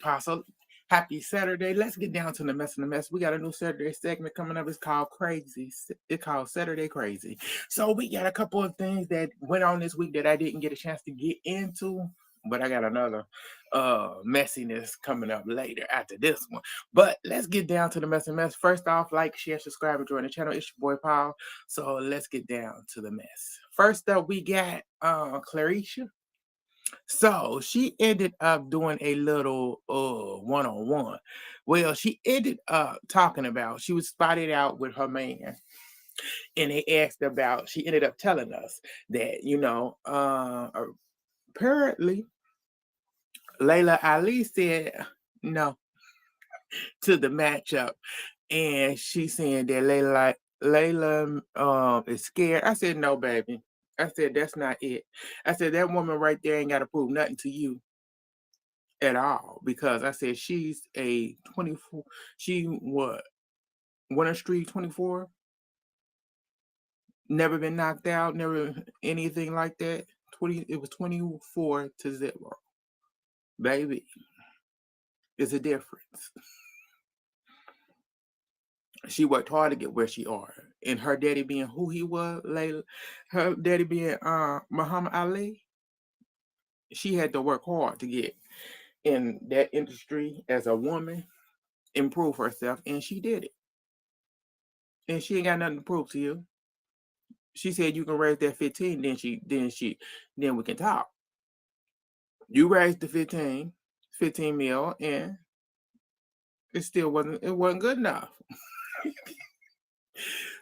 Pop. So happy Saturday. Let's get down to the mess in the mess. We got a new Saturday segment coming up. It's called Crazy. It's called SatuDay Crazy. So we got a couple of things that went on this week that I didn't get a chance to get into. But I got another messiness coming up later after this one. But let's get down to the mess and mess. First off, like, share, subscribe, and join the channel. It's your boy Paul. So let's get down to the mess. First up, we got Clarisha. So she ended up doing a little one-on-one. Well, she ended up talking about she was spotted out with her man, and they asked about. She ended up telling us that apparently Laila Ali said no to the matchup, and she saying that Layla is scared. I said no, baby. I said that's not it. I said that woman right there ain't got to prove nothing to you at all, because I said she's a 24. She what? Winter Street 24. Never been knocked out. Never anything like that. 20. It was 24-0. Baby, it's a difference. She worked hard to get where she are, and her daddy being who he was, Layla, her daddy being Muhammad Ali. She had to work hard to get in that industry as a woman, improve herself, and she did it. And she ain't got nothing to prove to you. She said you can raise that 15, then we can talk. You raised the 15 mil, and it wasn't good enough.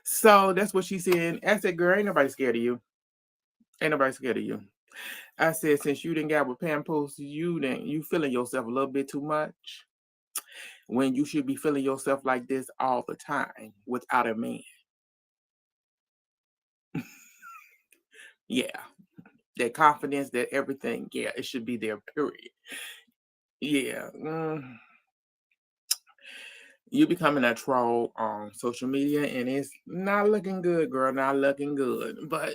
So that's what she said. I said, girl, ain't nobody scared of you. Ain't nobody scared of you. I said, since you didn't got with Pampers, you feeling yourself a little bit too much when you should be feeling yourself like this all the time without a man. Yeah. That confidence, that everything, yeah, it should be there, period. Yeah. You becoming a troll on social media, and it's not looking good, girl. Not looking good. But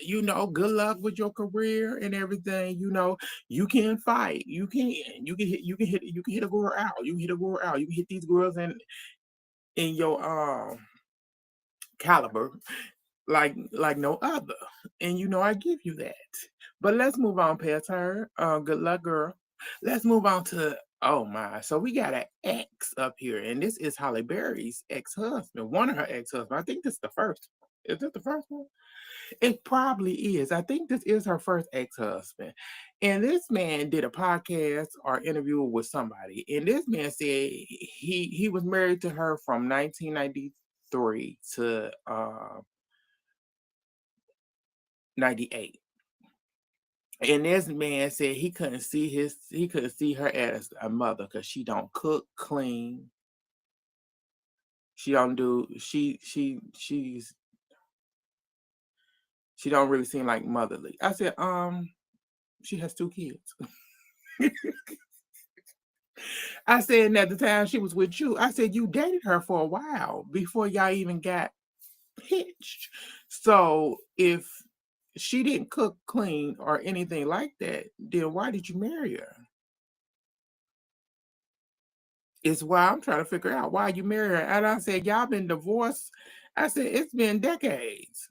good luck with your career and everything. You can fight. You can hit a girl out. You can hit a girl out. You can hit these girls in your caliber like no other. And I give you that. But let's move on past her. Good luck, girl. Let's move on to, oh my. So we got an ex up here, and this is Halle Berry's ex-husband, one of her ex-husbands. I think this is the first. Is this the first one? It probably is. I think this is her first ex-husband. And this man did a podcast or interview with somebody. And this man said he was married to her from 1993 to 98. And this man said he couldn't see her as a mother because she don't cook, clean. She don't do she don't really seem like motherly. I said, she has 2 kids. I said, and at the time she was with you, I said you dated her for a while before y'all even got hitched. So if she didn't cook, clean, or anything like that, then why did you marry her? It's why I'm trying to figure out why you married her. And I said, y'all been divorced. I said, it's been decades.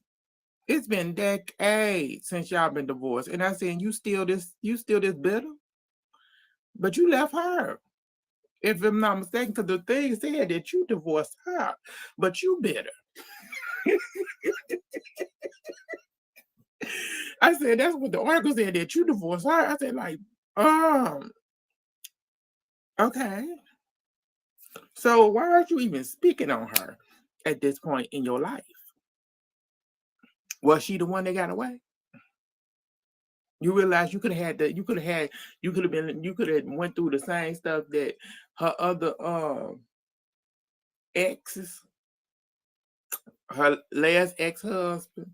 It's been decades since y'all been divorced. And I said, you still this bitter? But you left her. If I'm not mistaken, because the thing said that you divorced her, but you bitter. I said, that's what the article said, that you divorced her. I said, okay. So why aren't you even speaking on her at this point in your life? Was she the one that got away? You realize you could have went through the same stuff that her other exes, her last ex-husband.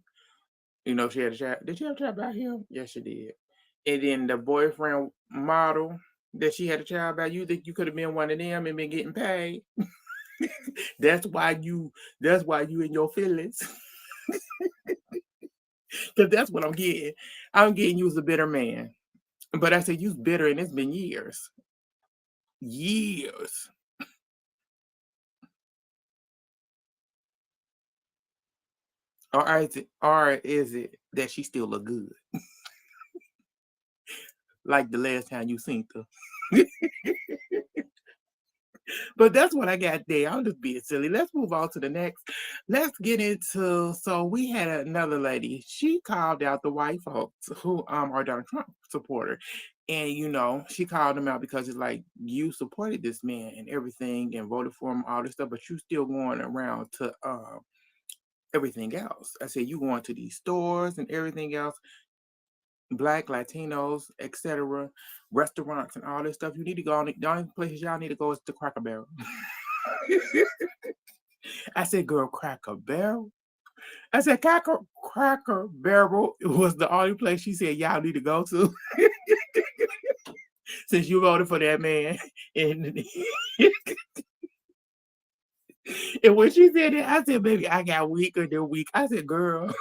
She had a child. Did she have a child by him? Yes, she did. And then the boyfriend model that she had a child by, you think you could have been one of them and been getting paid? That's why you in your feelings. Because that's what I'm getting. I'm getting you as a bitter man. But I said you's bitter, and it's been years. Years. Or is it that she still look good? Like the last time you seen her. But that's what I got there. I'm just being silly. Let's move on to the next. Let's get into, so we had another lady. She called out the white folks who are Donald Trump supporter. And she called them out because it's like you supported this man and everything and voted for him, all this stuff, but you still going around to everything else. I said you going to these stores and everything else, Black, Latinos, etc., restaurants and all this stuff. You need to go on the only places y'all need to go is the Cracker Barrel. I said, girl, Cracker Barrel. I said, Cracker Barrel was the only place she said y'all need to go to since you voted for that man. And, and when she said that, I said, baby, I got weaker than weak. I said, girl,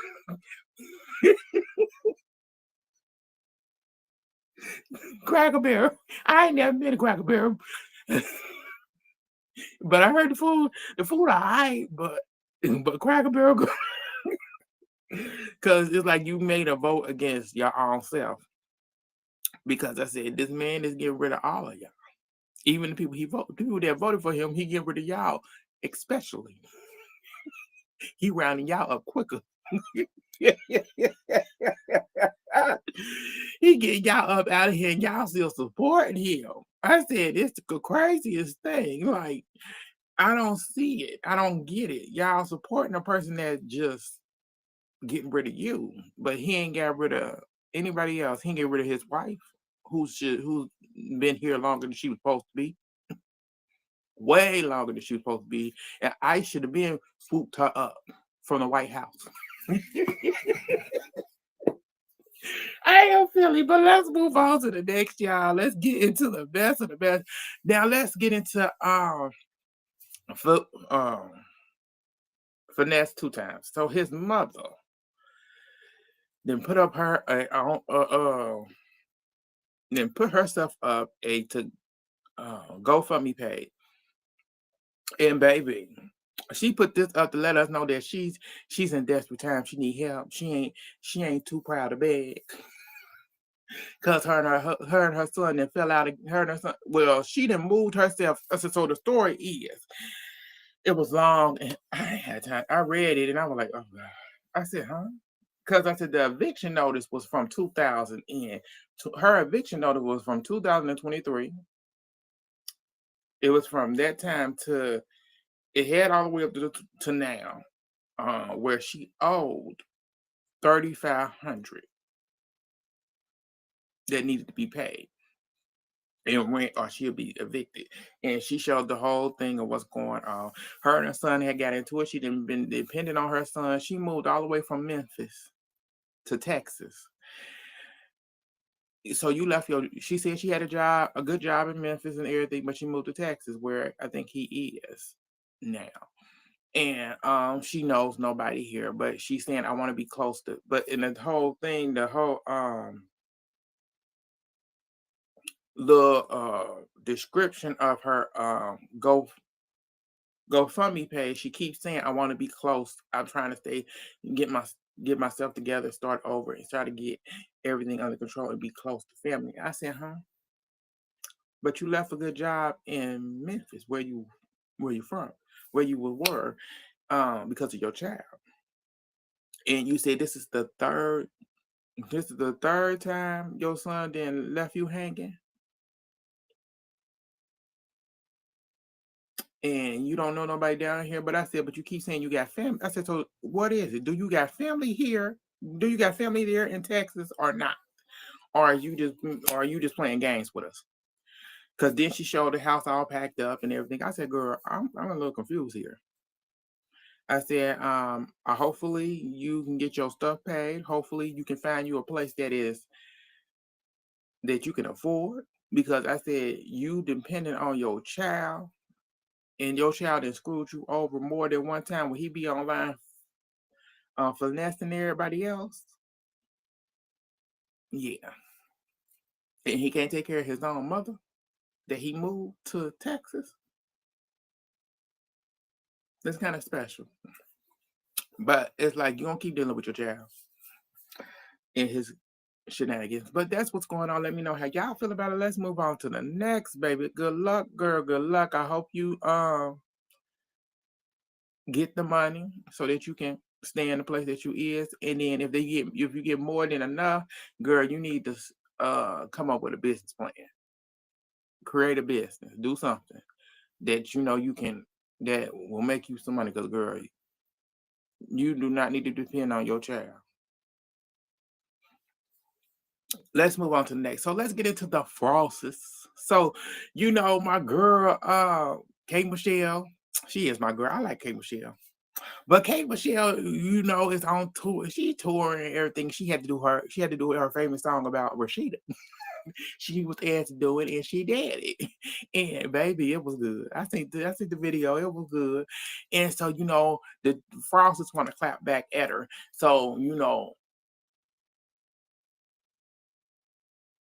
Cracker Barrel. I ain't never been to Cracker Barrel. But I heard the food all right, but Cracker Barrel, because it's like you made a vote against your own self. Because I said this man is getting rid of all of y'all, even the people that voted for him. He getting rid of y'all, especially he rounding y'all up quicker. He getting y'all up out of here, and y'all still supporting him. I said it's the craziest thing. Like I don't see it. I don't get it. Y'all supporting a person that just getting rid of you, but he ain't got rid of anybody else. He ain't get rid of his wife, who's been here longer than she was supposed to be, way longer than she was supposed to be, and I should have been swooped her up from the White House. I am Philly, but let's move on to the next, y'all. Let's get into the best of the best. Now let's get into for, finesse two times. So his mother then put up her then put herself up a to GoFundMe page. And baby, she put this up to let us know that she's in desperate times. She need help. She ain't too proud to beg. Cause her and her son then fell out of her and her son. Well, she done moved herself. So the story is, it was long and I ain't had time. I read it and I was like, oh God. I said, huh? Because I said the eviction notice was from 2000 and her eviction notice was from 2023. It was from that time to it had all the way up to now, where she owed 3,500 that needed to be paid and rent, or she'll be evicted. And she showed the whole thing of what's going on. Her and her son had got into it. She didn't been dependent on her son. She moved all the way from Memphis to Texas. So you left she said she had a good job in Memphis and everything, but she moved to Texas where I think he is now. And she knows nobody here, but she's saying I want to be close to, but in the whole thing, the whole description of her GoFundMe page, she keeps saying I want to be close. I'm trying to stay, get my get myself together, start over, and try to get everything under control and be close to family. I said, huh? But you left a good job in Memphis, where you from, where you were, because of your child. And you said this is the third time your son then left you hanging, and you don't know nobody down here. But I said, but you keep saying you got family. I said, so what is it? Do you got family here? Do you got family there in Texas or not? Or are you just playing games with us? Because then she showed the house all packed up and everything. I said, girl, I'm a little confused here. I said, hopefully you can get your stuff paid. Hopefully you can find you a place that you can afford. Because I said you dependent on your child, and your child has screwed you over more than one time when he be online finessing everybody else. Yeah. And he can't take care of his own mother. that he moved to Texas. That's kind of special. But it's like you don't keep dealing with your child and his shenanigans. But that's what's going on. Let me know how y'all feel about it. Let's move on to the next, baby. Good luck, girl. Good luck. I hope you get the money so that you can stay in the place that you is. And then if you get more than enough, girl, you need to come up with a business plan. Create a business. Do something that you know you can that will make you some money. Because girl, you do not need to depend on your child. Let's move on to the next. So let's get into the Frosses. So, you know, my girl, Kate Michelle, she is my girl. I like Kate Michelle. But Kate Michelle, you know, is on tour. She touring and everything. She had to do her famous song about Rashida. She was asked to do it and she did it. And baby, it was good. I think the video, it was good. And so, you know, the Frosties want to clap back at her. So, you know,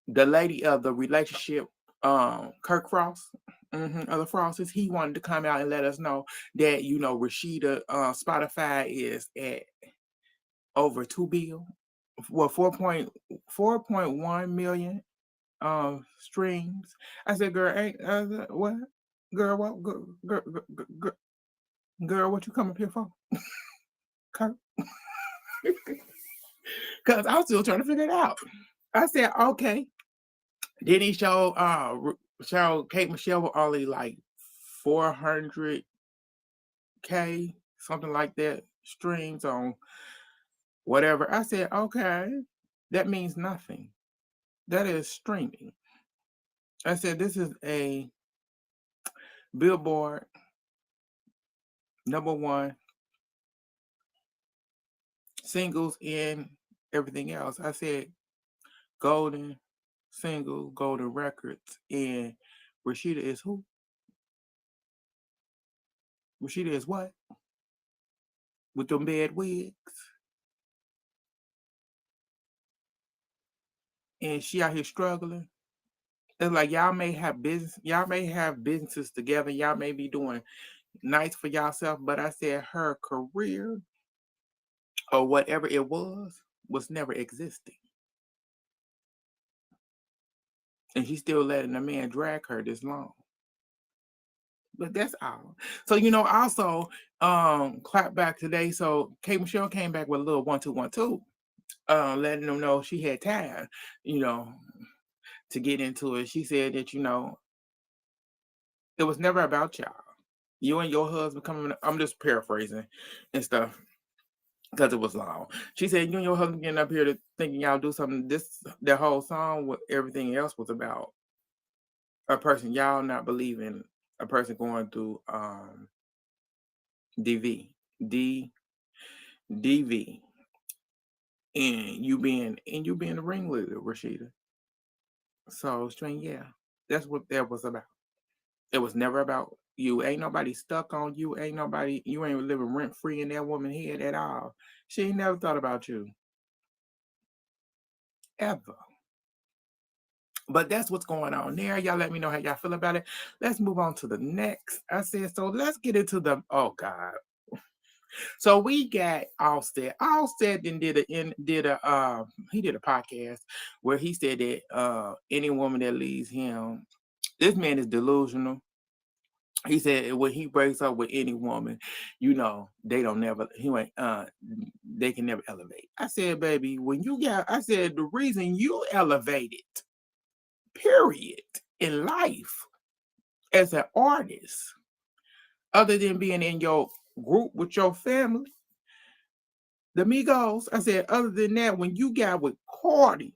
the lady of the relationship, Kirk Frost, of the Frosties, he wanted to come out and let us know that, you know, Rashida, Spotify is at over 2 billion, well, 4.1 million streams. I said, girl, what? Girl, what? Girl, what you come up here for? Kirk? Because I'm still trying to figure it out. I said, okay. Then he show Kate Michelle with only like 400K, something like that, streams on whatever. I said, okay, that means nothing. That is streaming. I said, this is a Billboard #1 singles and everything else. I said, golden single, golden records, and Rashida is who? Rashida is what? With them bad wigs. And she out here struggling. It's like y'all may have businesses together, y'all may be doing nice for yourself, but I said her career or whatever it was never existing. And she's still letting a man drag her this long. But that's all. So, you know, also clap back today. So Kate Michelle came back with a little 1-2-1-2, letting them know she had time, you know, to get into it. She said that, you know, it was never about y'all. You and your husband coming, I'm just paraphrasing and stuff because it was long. She said, you and your husband getting up here to thinking y'all do something. The whole song, with everything else was about a person, y'all not believing a person going through DV, D, DV, and you being the ringleader, Rashida. So, String, yeah, that's what that was about. It was never about you. Ain't nobody stuck on you. You ain't living rent free in that woman's head at all. She ain't never thought about you. Ever. But that's what's going on there. Y'all let me know how y'all feel about it. Let's move on to the next. I said, so let's get into the, oh God. So we got Offset. Offset then he did a podcast where he said that any woman that leaves him, this man is delusional. He said when he breaks up with any woman, you know, they can never elevate. I said, baby, I said the reason you elevated, period, in life as an artist, other than being in your group with your family, the Migos, I said, other than that, when you got with Cardi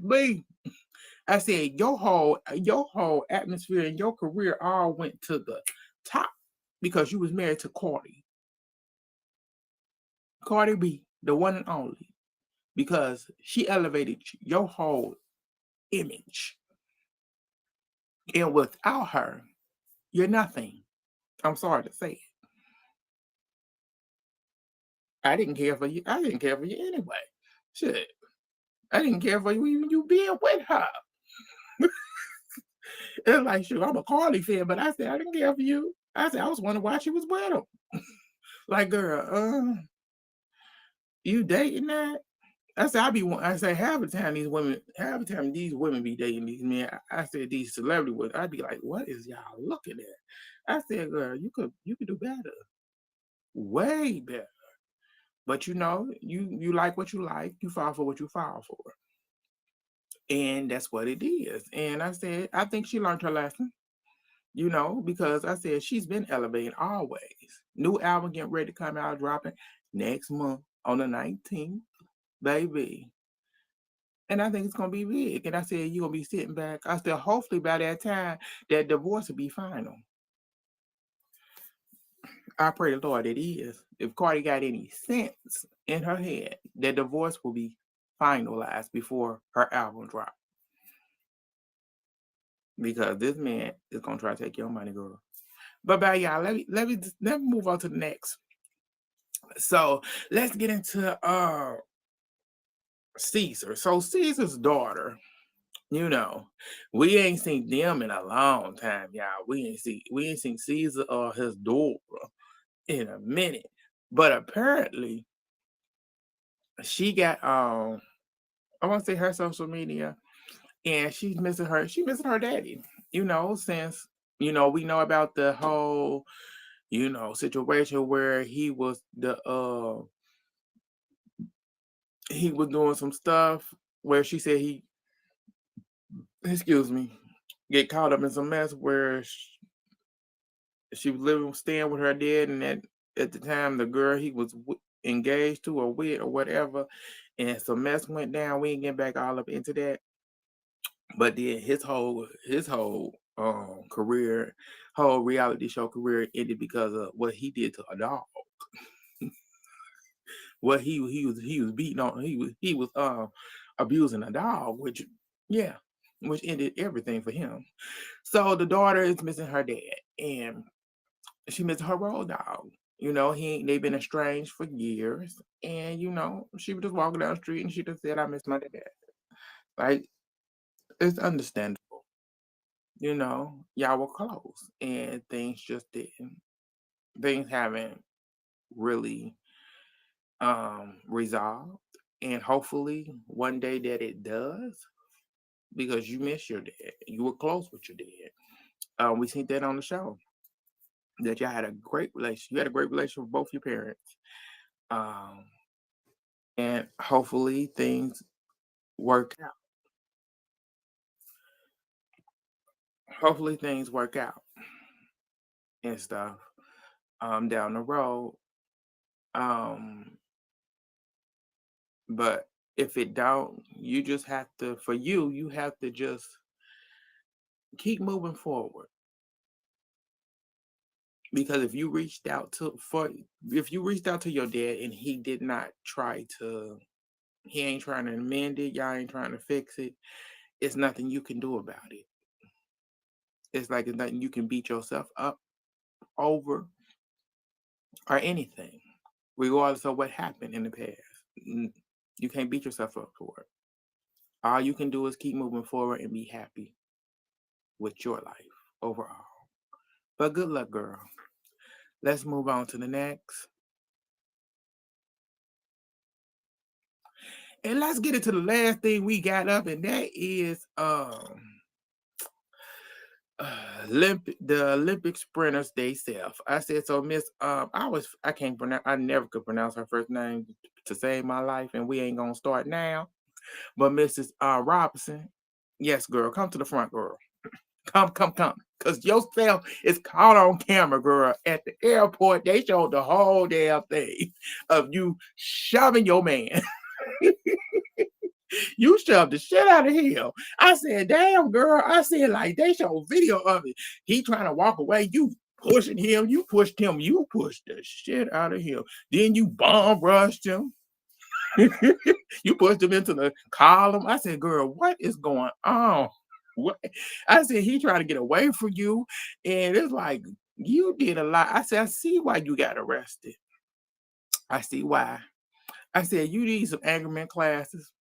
B, I said your whole atmosphere and your career all went to the top because you was married to Cardi B, the one and only, because she elevated your whole image. And without her, you're nothing. I'm sorry to say it. I didn't care for you. I didn't care for you anyway. Shit. I didn't care for you even you being with her. It's like, shoot, I'm a Carly fan, but I said I didn't care for you. I said I was wondering why she was with him. Like, girl, you dating that? I said I say half the time these women be dating these men. I said these celebrity women, I'd be like, what is y'all looking at? I said, girl, you could do better, way better. But you like what you like, you fall for what you fall for, and that's what it is. And I said, I think she learned her lesson. Because I said she's been elevating always. New album getting ready to come out, dropping next month on the 19th, baby. And I think it's gonna be big. And I said, you're gonna be sitting back. I said, hopefully by that time that divorce will be final. I pray the Lord it is. If Cardi got any sense in her head, that divorce will be finalized before her album drop. Because this man is gonna try to take your money, girl. But bye, y'all. Let me move on to the next. So let's get into Caesar. So Caesar's daughter, we ain't seen them in a long time, y'all. We ain't seen Caesar or his daughter in a minute. But apparently she got I want to say her social media, and she's missing her daddy, since we know about the whole situation where he was doing some stuff where she said he, excuse me, get caught up in some mess where she was staying with her dad, and at the time the girl he was engaged to or with or whatever, and some mess went down. We ain't getting back all up into that, but then his whole career, whole reality show career ended because of what he did to a dog. What he was beating on, he was abusing a dog, which ended everything for him. So the daughter is missing her dad, and she missed her road dog. They've been estranged for years, and she was just walking down the street and she just said, "I miss my dad." Like, it's understandable. Y'all were close, and things just didn't. Things haven't really resolved, and hopefully one day that it does, because you miss your dad. You were close with your dad. We seen that on the show, that y'all had a great relation. You had a great relation with both your parents. Um, and hopefully things work out. Hopefully things work out and stuff down the road. Um, but if it don't, you just have to, for you have to just keep moving forward. Because if you reached out to your dad and he ain't trying to amend it, y'all ain't trying to fix it, it's nothing you can do about it. It's like it's nothing you can beat yourself up over or anything, regardless of what happened in the past. You can't beat yourself up for it. All you can do is keep moving forward and be happy with your life overall. But good luck, girl. Let's move on to the next. And let's get into the last thing we got up, and that is the Olympic sprinters they self. I said, so Miss I can't pronounce, I never could pronounce her first name to save my life, and we ain't gonna start now. But Mrs. Robinson, yes, girl, come to the front, girl. Come. Cause yourself is caught on camera, girl. At the airport, they showed the whole damn thing of you shoving your man. You shoved the shit out of him. I said, damn, girl. I said, like, they showed video of it. He trying to walk away. You pushing him. You pushed him. You pushed the shit out of him. Then you bomb rushed him. You pushed him into the column. I said, girl, what is going on? What? I said, he trying to get away from you. And it's like, you did a lot. I said, I see why you got arrested. I see why. I said, you need some anger classes.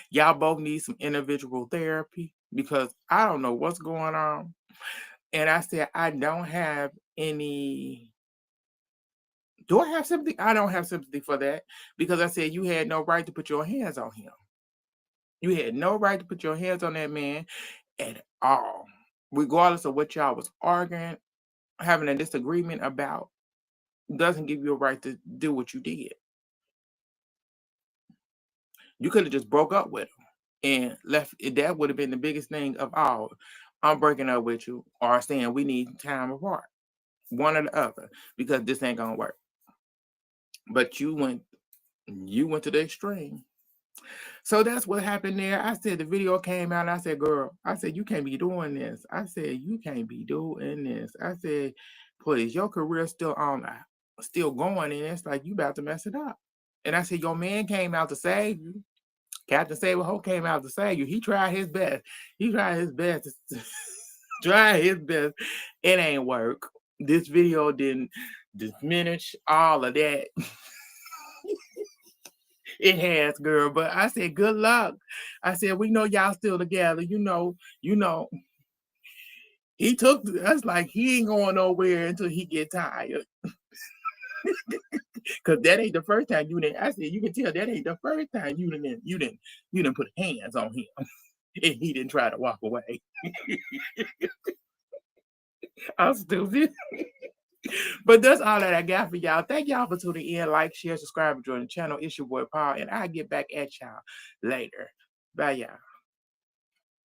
Y'all both need some individual therapy. because I don't know what's going on. And I said, I don't have any. Do I have sympathy? I don't have sympathy for that because I said you had no right to put your hands on him. You had no right to put your hands on that man at all, regardless of what y'all was arguing, having a disagreement about. Doesn't give you a right to do what you did. You could have just broke up with him and left. That would have been the biggest thing of all. I'm breaking up with you, or saying we need time apart, one or the other, because this ain't gonna work. But you went to the extreme. So that's what happened there. I said the video came out and I said, girl, I said, you can't be doing this. I said, you can't be doing this. I said, please, your career's still on, still going, and it's like you about to mess it up. And I said, your man came out to save you. Captain Saberho came out to save you. He tried his best. He tried his best to try his best. It ain't work. This video didn't diminish all of that. It has, girl. But I said, good luck. I said, we know y'all still together. You know. He took us like he ain't going nowhere until he get tired. Cause that ain't the first time you didn't. I said, you can tell that ain't the first time you didn't put hands on him. And he didn't try to walk away. I'm stupid. But that's all that I got for y'all. Thank y'all for tuning in. Like, share, subscribe, and join the channel. It's your boy Paul, and I'll get back at y'all later. Bye, y'all.